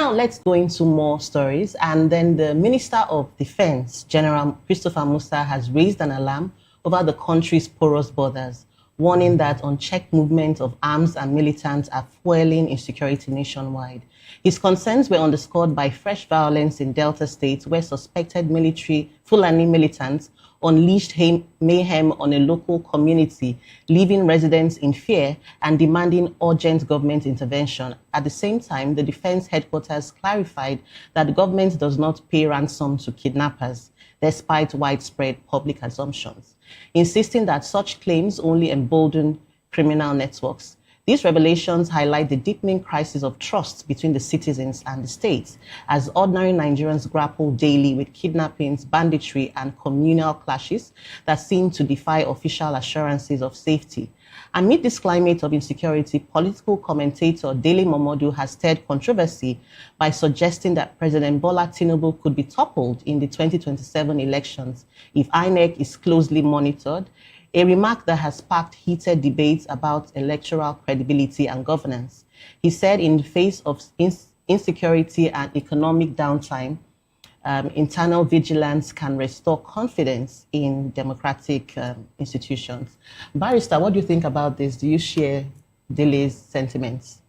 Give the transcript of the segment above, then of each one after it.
Now let's go into more stories. And then the Minister of Defense, General Christopher Musa, has raised an alarm over the country's porous borders, warning that unchecked movement of arms and militants are fueling insecurity nationwide. His concerns were underscored by fresh violence in Delta State, where suspected Fulani militants unleashed mayhem on a local community, leaving residents in fear and demanding urgent government intervention. At the same time, the defense headquarters clarified that the government does not pay ransom to kidnappers, despite widespread public assumptions, insisting that such claims only embolden criminal networks. These revelations highlight the deepening crisis of trust between the citizens and the state, as ordinary Nigerians grapple daily with kidnappings, banditry, and communal clashes that seem to defy official assurances of safety. Amid this climate of insecurity, political commentator Dele Momodu has stirred controversy by suggesting that President Bola Tinubu could be toppled in the 2027 elections if INEC is closely monitored, a remark that has sparked heated debates about electoral credibility and governance. He said in the face of insecurity and economic downtime, internal vigilance can restore confidence in democratic institutions. Barrister, what do you think about this? Do you share Dele's sentiments?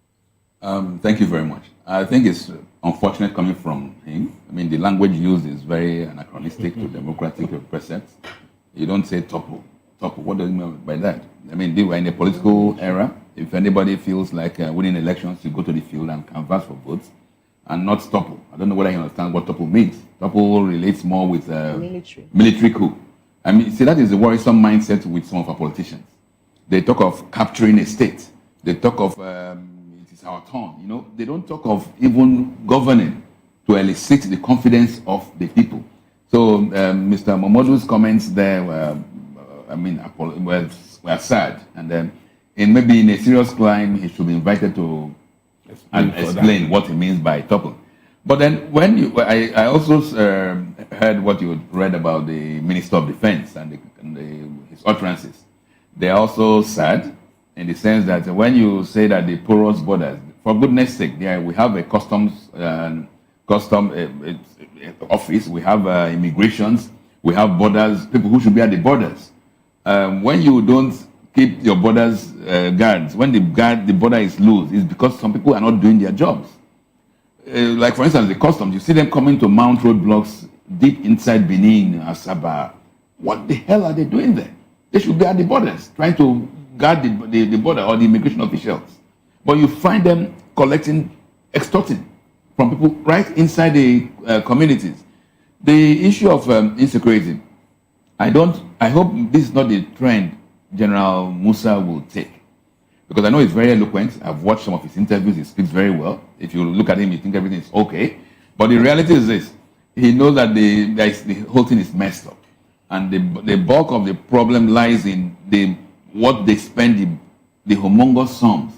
Thank you very much. I think it's unfortunate coming from him. I mean, the language used is very anachronistic to democratic precepts. You don't say topple. What do you mean by that? I mean, we're in a political era. If anybody feels like winning elections, you go to the field and canvass for votes and not topple. I don't know whether you understand what topple means. Topple relates more with military coup. I mean, see, that is the worrisome mindset with some of our politicians. They talk of capturing a state. They talk of it is our turn. You know, they don't talk of even governing to elicit the confidence of the people. So Mr. Momodu's comments there were sad, and then maybe in a serious crime, he should be invited to explain what he means by topple. But then I also heard what you read about the Minister of Defense and his utterances. They are also sad in the sense that when you say that the porous borders, for goodness sake, we have a customs office, we have immigrations, we have borders, people who should be at the borders. When you don't keep your borders guards, when the border is loose, it's because some people are not doing their jobs. Like, for instance, the customs, you see them coming to mount roadblocks deep inside Benin, Asaba. What the hell are they doing there? They should be at the borders, trying to guard the border or the immigration officials. But you find them extorting from people right inside the communities. The issue of insecurity, I hope this is not the trend General Musa will take. Because I know he's very eloquent. I've watched some of his interviews. He speaks very well. If you look at him, you think everything is okay. But the reality is this. He knows that the whole thing is messed up. And the bulk of the problem lies in what they spend the humongous sums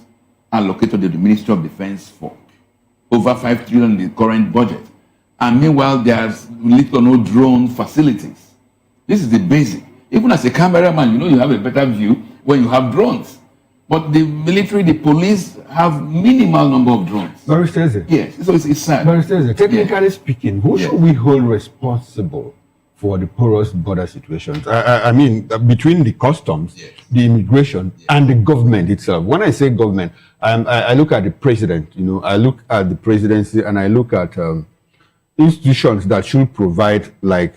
allocated to the Ministry of Defense for. Over 5 trillion in the current budget. And meanwhile, there's little or no drone facilities. This is the basic. Even as a cameraman, you have a better view when you have drones. But the military, the police have minimal number of drones. Yes, so it's sad. Technically speaking, who should we hold responsible for the porous border situations? I mean, between the customs, the immigration, and the government itself. When I say government, I look at the president, I look at the presidency, and I look at institutions that should provide like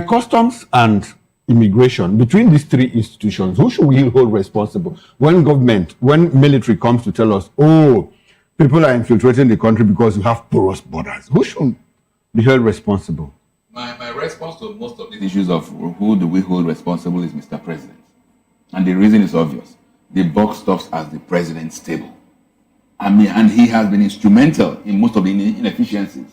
customs and immigration. Between these three institutions, who should we hold responsible when military comes to tell us, oh, people are infiltrating the country because you have porous borders? Who should be held responsible? My response to most of these issues of who do we hold responsible is Mr. President. And the reason is obvious. The buck stops at the president's table. And he has been instrumental in most of the inefficiencies.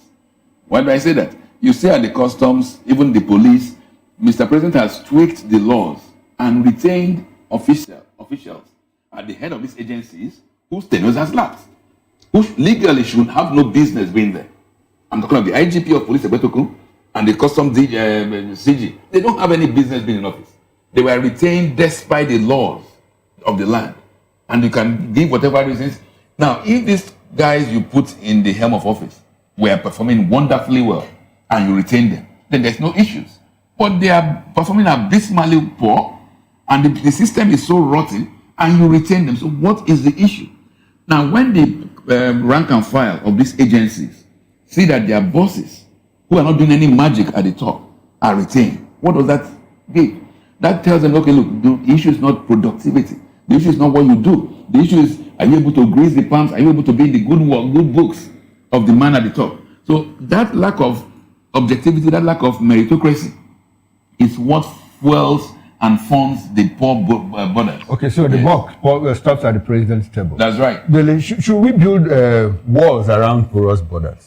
Why do I say that? You see at the customs, even the police, Mr. President has tweaked the laws and retained officials at the head of these agencies whose tenures has lapsed, who legally should have no business being there. I'm talking about the IGP of Police Ebetoku and the customs CG. They don't have any business being in office. They were retained despite the laws of the land. And you can give whatever reasons. Now, if these guys you put in the helm of office were performing wonderfully well and you retain them, then there's no issues. But they are performing abysmally poor and the system is so rotten and you retain them. So what is the issue? Now, when the rank and file of these agencies see that their bosses, who are not doing any magic at the top, are retained, what does that give? That tells them, okay, look, the issue is not productivity. The issue is not what you do. The issue is, are you able to grease the palms? Are you able to be in the good work, good books of the man at the top? So that lack of objectivity, that lack of meritocracy is what fuels and funds the poor borders. Okay, so the buck stops at the president's table. That's right. Should we build walls around porous borders?